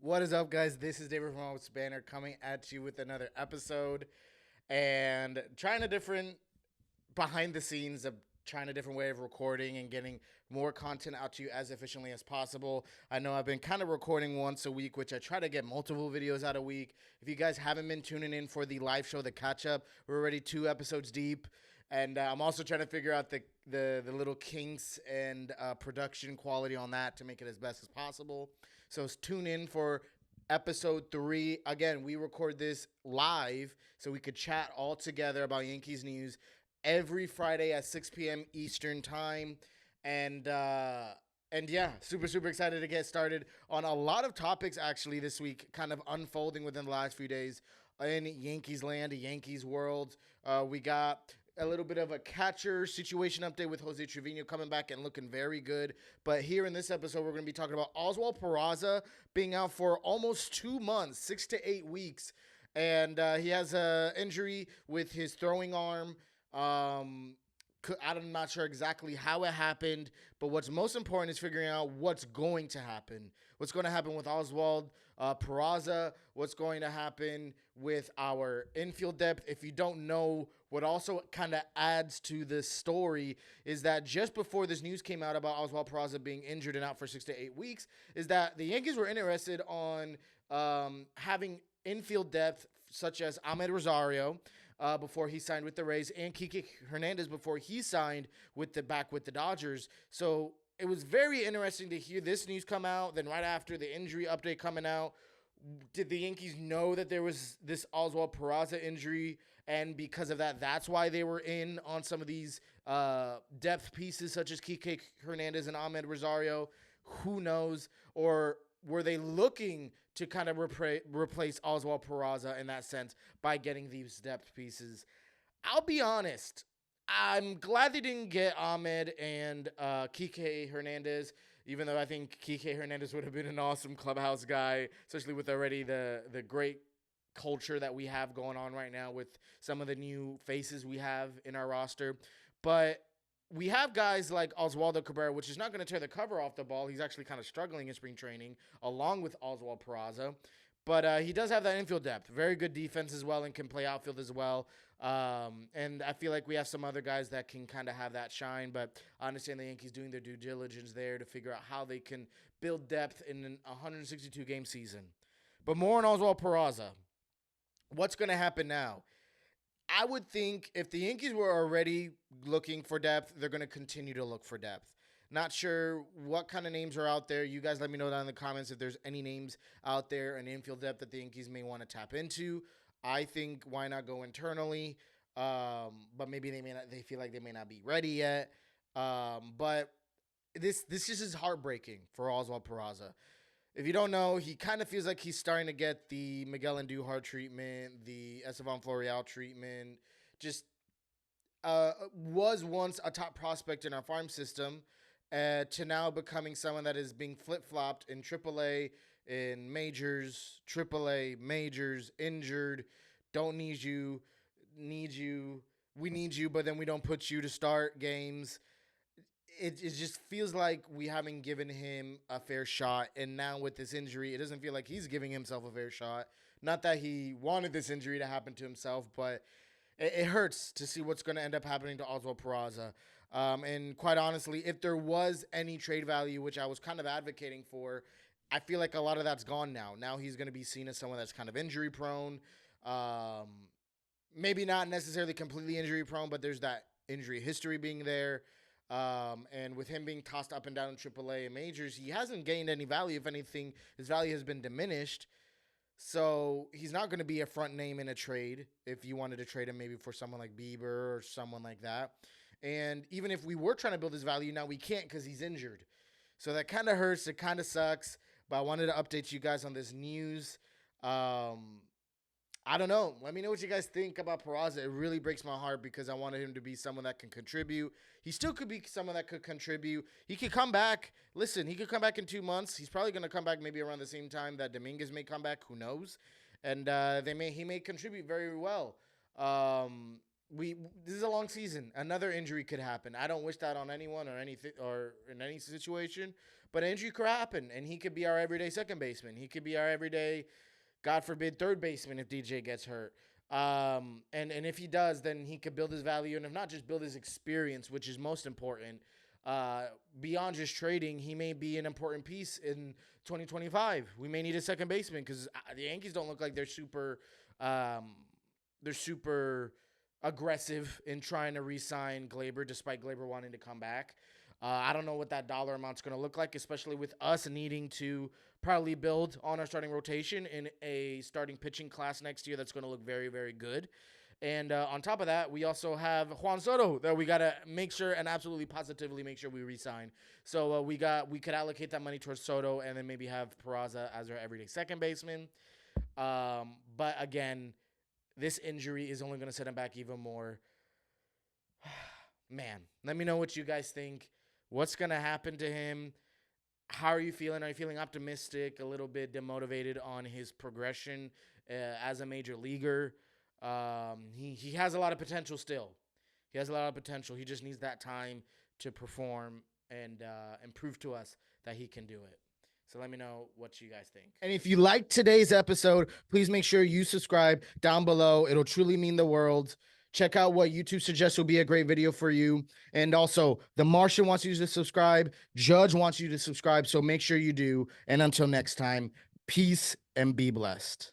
What is up, guys? This is David from Bronx Banter coming at you with another episode and trying a different behind the scenes of trying a different way of recording and getting more content out to you as efficiently as possible. I know I've been kind of recording once a week, which I try to get multiple videos out a week. If you guys haven't been tuning in for the live show, The Catch Up, we're already 2 episodes deep. And I'm also trying to figure out the little kinks and production quality on that to make it as best as possible. So tune in for episode 3. Again, we record this live so we could chat all together about Yankees news every Friday at 6 p.m. Eastern time. And yeah, super excited to get started on a lot of topics actually this week, kind of unfolding within the last few days in Yankees land, Yankees world. We got a little bit of a catcher situation update with Jose Trevino coming back and looking very good. But here in this episode, we're going to be talking about Oswald Peraza being out for almost 2 months, 6 to 8 weeks. And he has an injury with his throwing arm. I'm not sure exactly how it happened, but what's most important is figuring out what's going to happen. What's going to happen with Oswald Peraza, what's going to happen with our infield depth. If you don't know, what also kind of adds to this story is that just before this news came out about Oswald Peraza being injured and out for 6 to 8 weeks, is that the Yankees were interested on having infield depth such as Ahmed Rosario, before he signed with the Rays, and Kike Hernandez before he signed with the Dodgers. So it was very interesting to hear this news come out. Then right after the injury update coming out, did the Yankees know that there was this Oswald Peraza injury, and because of that, that's why they were in on some of these depth pieces such as Kike Hernandez and Ahmed Rosario? Who knows? Or were they looking to kind of replace Oswald Peraza in that sense by getting these depth pieces? I'll be honest. I'm glad they didn't get Ahmed and Kike Hernandez, even though I think Kike Hernandez would have been an awesome clubhouse guy, especially with already the great culture that we have going on right now with some of the new faces we have in our roster. But we have guys like Oswaldo Cabrera, which is not going to tear the cover off the ball. He's actually kind of struggling in spring training, along with Oswald Peraza. But he does have that infield depth. Very good defense as well and can play outfield as well. And I feel like we have some other guys that can kind of have that shine. But I understand the Yankees doing their due diligence there to figure out how they can build depth in a 162-game season. But more on Oswald Peraza. What's going to happen now? I would think if the Yankees were already looking for depth, they're going to continue to look for depth. Not sure what kind of names are out there. You guys let me know down in the comments if there's any names out there in infield depth that the Yankees may want to tap into. I think why not go internally? But maybe they feel like they may not be ready yet. But this just is heartbreaking for Oswald Peraza. If you don't know, he kind of feels like he's starting to get the Miguel Andujar treatment, the Estevan Florial treatment. Just was once a top prospect in our farm system, to now becoming someone that is being flip-flopped in AAA, in majors, AAA, majors, injured, don't need you, we need you, but then we don't put you to start games. It just feels like we haven't given him a fair shot. And now with this injury, it doesn't feel like he's giving himself a fair shot. Not that he wanted this injury to happen to himself, but it hurts to see what's going to end up happening to Oswald Peraza. And quite honestly, if there was any trade value, which I was kind of advocating for, I feel like a lot of that's gone now. Now he's going to be seen as someone that's kind of injury prone. Maybe not necessarily completely injury prone, but there's that injury history being there. And with him being tossed up and down in AAA and majors, he hasn't gained any value. If anything, his value has been diminished. So he's not going to be a front name in a trade if you wanted to trade him maybe for someone like Bieber or someone like that. And even if we were trying to build his value, now we can't because he's injured. So that kind of hurts. It kind of sucks. But I wanted to update you guys on this news. I don't know. Let me know what you guys think about Peraza. It really breaks my heart because I wanted him to be someone that can contribute. He still could be someone that could contribute. He could come back. Listen, he could come back in 2 months. He's probably going to come back maybe around the same time that Dominguez may come back. Who knows? And he may contribute very well. we this is a long season. Another injury could happen. I don't wish that on anyone or anything or in any situation, but an injury could happen, and he could be our everyday second baseman. He could be our everyday, God forbid, third baseman if DJ gets hurt. And if he does, then he could build his value, and if not, just build his experience, which is most important. Beyond just trading, he may be an important piece in 2025. We may need a second baseman because the Yankees don't look like um, they're super aggressive in trying to re-sign Glaber, despite Glaber wanting to come back. I don't know what that dollar amount's going to look like, especially with us needing to probably build on our starting rotation in a starting pitching class next year that's going to look very, very good. And on top of that, we also have Juan Soto that we got to make sure and absolutely positively make sure we re-sign. So we could allocate that money towards Soto and then maybe have Peraza as our everyday second baseman. But again, this injury is only going to set him back even more. Man, let me know what you guys think. What's going to happen to him? How are you feeling? Are you feeling optimistic, a little bit demotivated on his progression as a major leaguer? He has a lot of potential still. He has a lot of potential. He just needs that time to perform and prove to us that he can do it. So let me know what you guys think. And if you liked today's episode, please make sure you subscribe down below. It'll truly mean the world. Check out what YouTube suggests will be a great video for you. And also, The Martian wants you to subscribe. Judge wants you to subscribe. So make sure you do. And until next time, peace and be blessed.